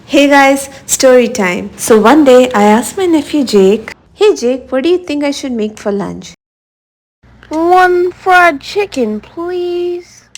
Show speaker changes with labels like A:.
A: Hey guys, story time. So one day I asked my nephew Jake, "Hey Jake, what do you think I should make for lunch?"
B: One fried chicken, please.